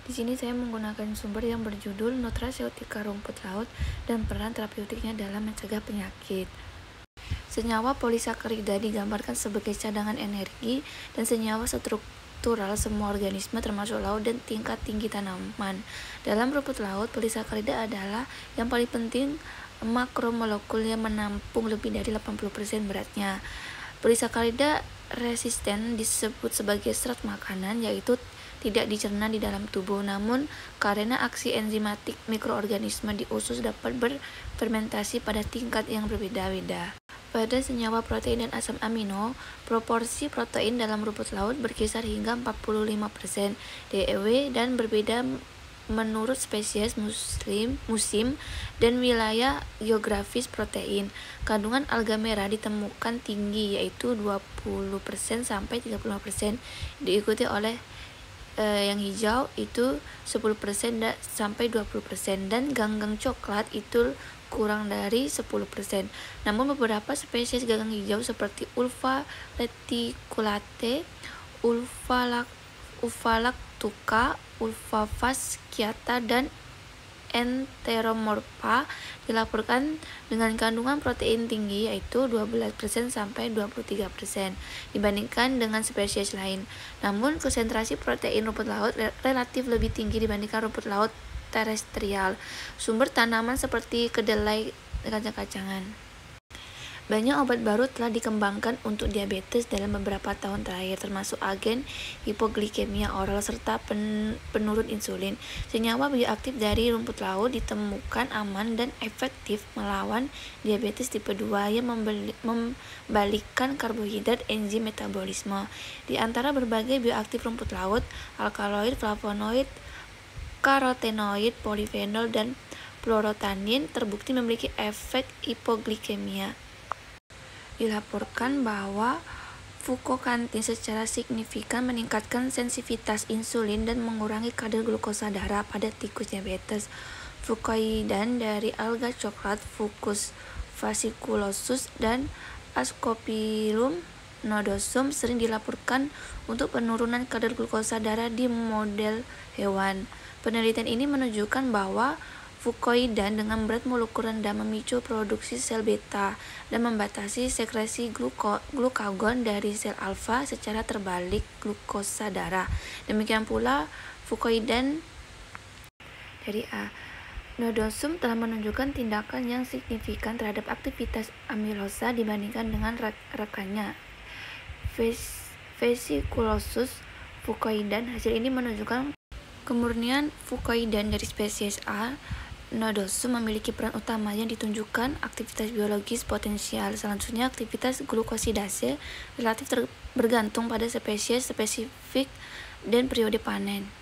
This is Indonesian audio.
Di sini saya menggunakan sumber yang berjudul Nutraceutika rumput laut dan peran terapeutiknya dalam mencegah penyakit. Senyawa polisakarida digambarkan sebagai cadangan energi dan senyawa struktural semua organisme termasuk laut dan tingkat tinggi tanaman. Dalam rumput laut, polisakarida adalah yang paling penting makromolekul yang menampung lebih dari 80% beratnya. Polisakarida resisten disebut sebagai serat makanan, yaitu tidak dicerna di dalam tubuh, namun karena aksi enzimatik mikroorganisme di usus dapat berfermentasi pada tingkat yang berbeda-beda. Pada senyawa protein dan asam amino, proporsi protein dalam rumput laut berkisar hingga 45% DEW dan berbeda menurut spesies, musim, dan wilayah geografis protein. Kandungan alga merah ditemukan tinggi, yaitu 20% sampai 35%, diikuti oleh yang hijau itu 10% sampai 20%, dan ganggang coklat itu kurang dari 10%. Namun beberapa spesies ganggang hijau seperti Ulva reticulate, Ulva lactuca, Ulva fasciata, dan Enteromorpha dilaporkan dengan kandungan protein tinggi, yaitu 12% sampai 23% dibandingkan dengan spesies lain. Namun konsentrasi protein rumput laut relatif lebih tinggi dibandingkan rumput laut terestrial, sumber tanaman seperti kedelai dan kacang-kacangan. Banyak obat baru telah dikembangkan untuk diabetes dalam beberapa tahun terakhir, termasuk agen hipoglikemia oral serta penurun insulin. Senyawa bioaktif dari rumput laut ditemukan aman dan efektif melawan diabetes tipe 2 yang membalikkan karbohidrat enzim metabolisme. Di antara berbagai bioaktif rumput laut, alkaloid, flavonoid, karotenoid, polifenol, dan fluorotanin terbukti memiliki efek hipoglikemia. Dilaporkan bahwa fukokantin secara signifikan meningkatkan sensitivitas insulin dan mengurangi kadar glukosa darah pada tikus diabetes. Fukoidan dari alga coklat, Fucus fasciculosus, dan Ascopyllum nodosum sering dilaporkan untuk penurunan kadar glukosa darah di model hewan. Penelitian ini menunjukkan bahwa fukoidan dengan berat molekul rendah memicu produksi sel beta dan membatasi sekresi glukagon dari sel alfa secara terbalik glukosa darah. Demikian pula fukoidan dari nodosum telah menunjukkan tindakan yang signifikan terhadap aktivitas amilosa dibandingkan dengan rekannya Fasciculosus fukoidan. Hasil ini menunjukkan kemurnian fukoidan dari spesies A. Nodosum memiliki peran utama yang ditunjukkan aktivitas biologis potensial. Selanjutnya, aktivitas glukosidase relatif bergantung pada spesies spesifik dan periode panen.